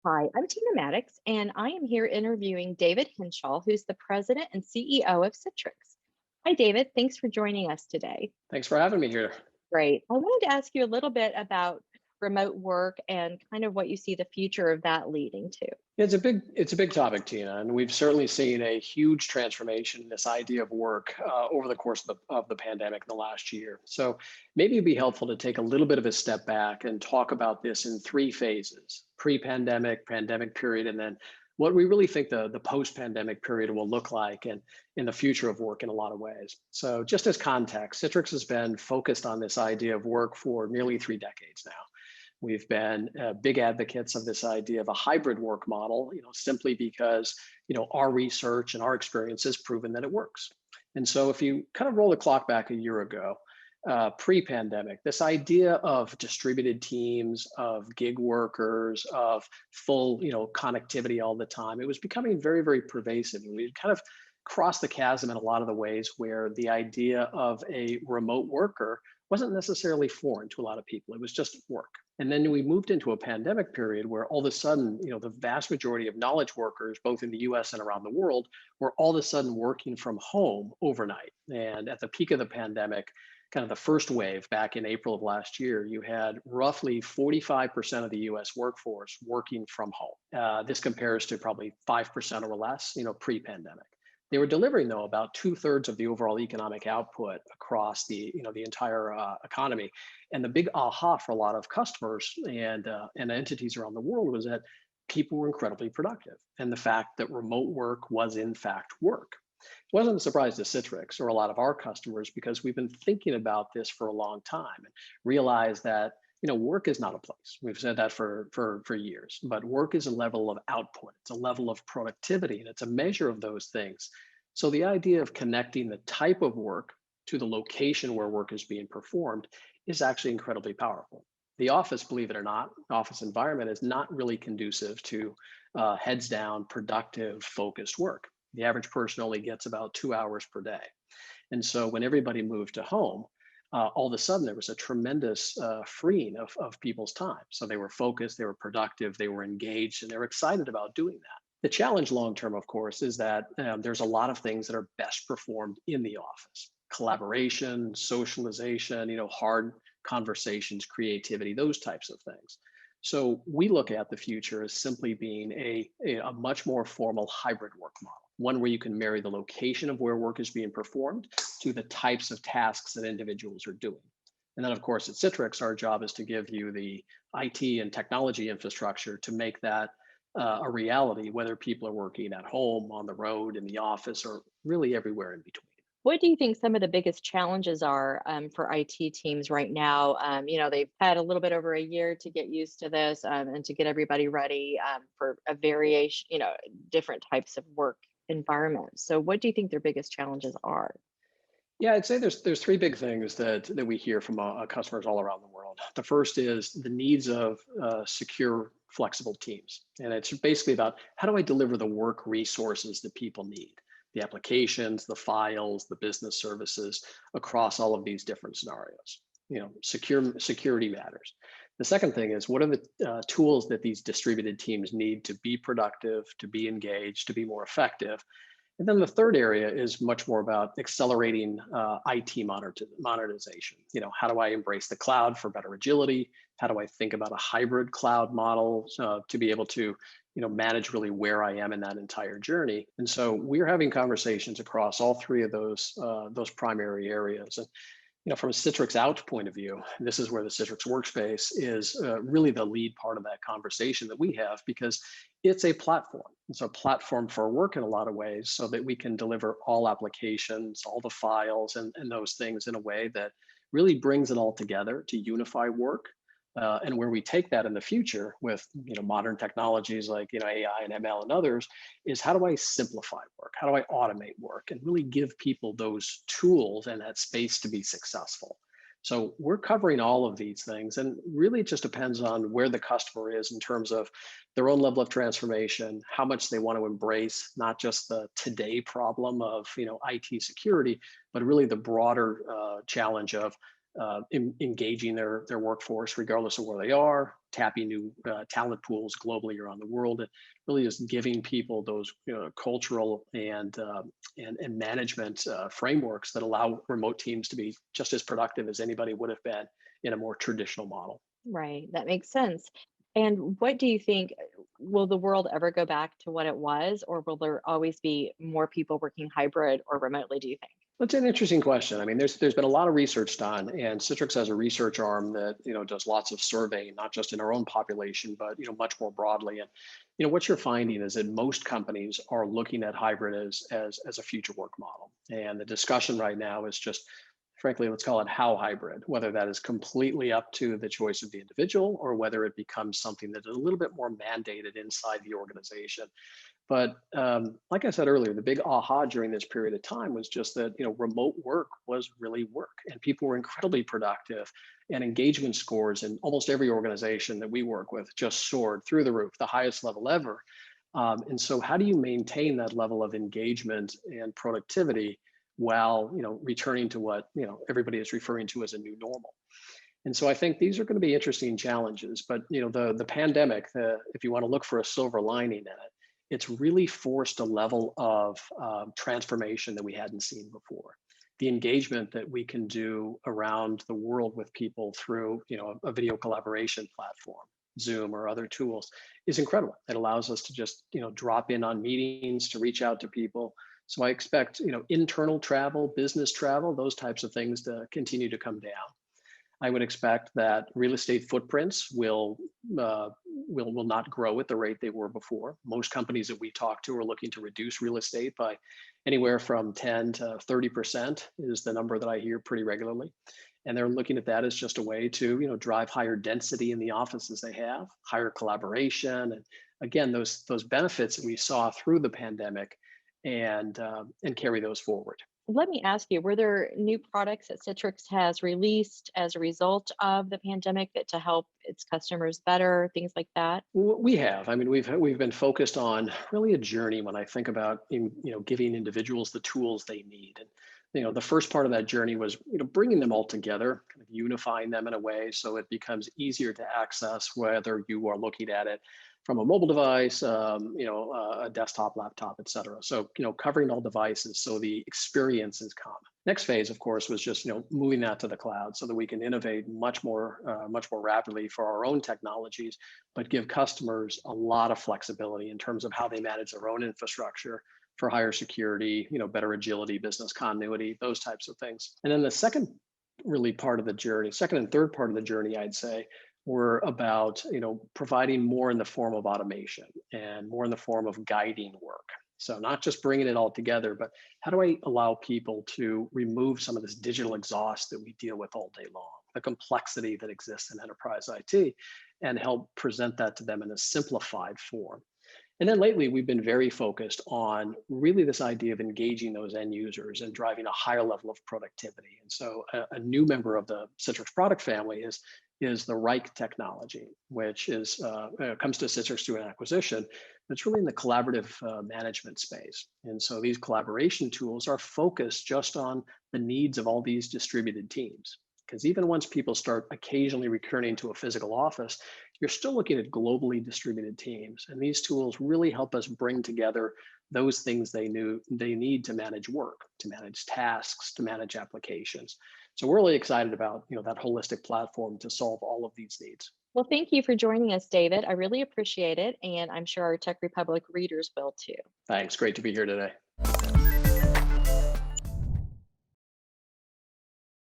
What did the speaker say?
Hi, I'm Tina Maddox, and I am here interviewing David Henshall, who's the president and CEO of Citrix. Hi, David. Thanks for joining us today. Thanks for having me here. Great. I wanted to ask you a little bit about remote work and kind of what you see the future of that leading to. It's a big topic, Tina, and we've certainly seen a huge transformation in this idea of work over the course of the pandemic in the last year. So maybe it'd be helpful to take a little bit of a step back and talk about this in three phases: pre-pandemic, pandemic period, and then what we really think the post-pandemic period will look like and in the future of work in a lot of ways. So just as context, Citrix has been focused on this idea of work for nearly 3 decades now. We've been big advocates of this idea of a hybrid work model, simply because, our research and our experience has proven that it works. And so if you kind of roll the clock back a year ago, pre-pandemic, this idea of distributed teams, of gig workers, of full, connectivity all the time, it was becoming very, very pervasive. And we kind of crossed the chasm in a lot of the ways where the idea of a remote worker wasn't necessarily foreign to a lot of people. It was just work. And then we moved into a pandemic period where all of a sudden, the vast majority of knowledge workers, both in the US and around the world, were all of a sudden working from home overnight. And at the peak of the pandemic, kind of the first wave back in April of last year, you had roughly 45% of the US workforce working from home. This compares to probably 5% or less, pre-pandemic. They were delivering, though, about 2/3 of the overall economic output across the entire economy. And the big aha for a lot of customers and entities around the world was that people were incredibly productive, and the fact that remote work was in fact work. It wasn't a surprise to Citrix or a lot of our customers because we've been thinking about this for a long time and realized that work is not a place. We've said that for years, but work is a level of output. It's a level of productivity, and it's a measure of those things. So the idea of connecting the type of work to the location where work is being performed is actually incredibly powerful. The office, believe it or not, office environment is not really conducive to heads down, productive, focused work. The average person only gets about 2 hours per day. And so when everybody moved to home, all of a sudden there was a tremendous freeing of people's time. So they were focused, they were productive, they were engaged, and they were excited about doing that. The challenge long term, of course, is that there's a lot of things that are best performed in the office: collaboration, socialization, hard conversations, creativity, those types of things. So we look at the future as simply being a much more formal hybrid work model, one where you can marry the location of where work is being performed to the types of tasks that individuals are doing. And then, of course, at Citrix, our job is to give you the IT and technology infrastructure to make that a reality, whether people are working at home, on the road, in the office, or really everywhere in between. What do you think some of the biggest challenges are for IT teams right now? They've had a little bit over a year to get used to this and to get everybody ready for a variation, different types of work environments. So what do you think their biggest challenges are? Yeah, I'd say there's three big things that we hear from customers all around the world. The first is the needs of secure, flexible teams, and it's basically about how do I deliver the work resources that people need, the applications, the files, the business services across all of these different scenarios. Security matters. The second thing is, what are the tools that these distributed teams need to be productive, to be engaged, to be more effective? And then the third area is much more about accelerating IT modernization. How do I embrace the cloud for better agility? How do I think about a hybrid cloud model to be able to, manage really where I am in that entire journey? And so we're having conversations across all three of those primary areas. And from a Citrix Out point of view, this is where the Citrix Workspace is really the lead part of that conversation that we have, because it's a platform. It's a platform for work in a lot of ways, so that we can deliver all applications, all the files, and those things in a way that really brings it all together to unify work. And where we take that in the future with modern technologies like AI and ML and others is, how do I simplify work? How do I automate work and really give people those tools and that space to be successful? So we're covering all of these things, and really it just depends on where the customer is in terms of their own level of transformation, how much they want to embrace not just the today problem of IT security, but really the broader challenge of engaging their workforce regardless of where they are, tapping new talent pools globally around the world, and really just giving people those cultural and management frameworks that allow remote teams to be just as productive as anybody would have been in a more traditional model. Right, that makes sense. And what do you think, will the world ever go back to what it was, or will there always be more people working hybrid or remotely, do you think? That's an interesting question. I mean, there's been a lot of research done, and Citrix has a research arm that does lots of surveying, not just in our own population, but much more broadly. And what you're finding is that most companies are looking at hybrid as a future work model. And the discussion right now is just, frankly, let's call it how hybrid, whether that is completely up to the choice of the individual or whether it becomes something that is a little bit more mandated inside the organization. But like I said earlier, the big aha during this period of time was just that remote work was really work, and people were incredibly productive, and engagement scores in almost every organization that we work with just soared through the roof, the highest level ever. And so, how do you maintain that level of engagement and productivity while returning to what everybody is referring to as a new normal? And so I think these are going to be interesting challenges. But the pandemic, if you want to look for a silver lining in it, it's really forced a level of transformation that we hadn't seen before. The engagement that we can do around the world with people through a video collaboration platform, Zoom or other tools, is incredible. It allows us to just drop in on meetings, to reach out to people. So I expect internal travel, business travel, those types of things to continue to come down. I would expect that real estate footprints will not grow at the rate they were before. Most companies that we talk to are looking to reduce real estate by anywhere from 10 to 30% is the number that I hear pretty regularly. And they're looking at that as just a way to drive higher density in the offices they have, higher collaboration, and again those benefits that we saw through the pandemic, and carry those forward. Let me ask you, were there new products that Citrix has released as a result of the pandemic that to help its customers better, things like that? We have. I mean, we've been focused on really a journey when I think about giving individuals the tools they need. And the first part of that journey was bringing them all together, kind of unifying them in a way so it becomes easier to access whether you are looking at it from a mobile device, a desktop, laptop, et cetera. So covering all devices so the experience is common. Next phase, of course, was just moving that to the cloud so that we can innovate much more rapidly for our own technologies, but give customers a lot of flexibility in terms of how they manage their own infrastructure for higher security, better agility, business continuity, those types of things. And then the second really part of the journey, second and third part of the journey, I'd say, were about providing more in the form of automation and more in the form of guiding work. So not just bringing it all together, but how do I allow people to remove some of this digital exhaust that we deal with all day long, the complexity that exists in enterprise IT, and help present that to them in a simplified form. And then lately, we've been very focused on really this idea of engaging those end users and driving a higher level of productivity. And so a new member of the Citrix product family is the Reich technology, which comes to Citrix through an acquisition. It's really in the collaborative management space. And so these collaboration tools are focused just on the needs of all these distributed teams. Because even once people start occasionally returning to a physical office, you're still looking at globally distributed teams. And these tools really help us bring together those things they need to manage work, to manage tasks, to manage applications. So we're really excited about that holistic platform to solve all of these needs. Well, thank you for joining us, David. I really appreciate it. And I'm sure our Tech Republic readers will too. Thanks. Great to be here today.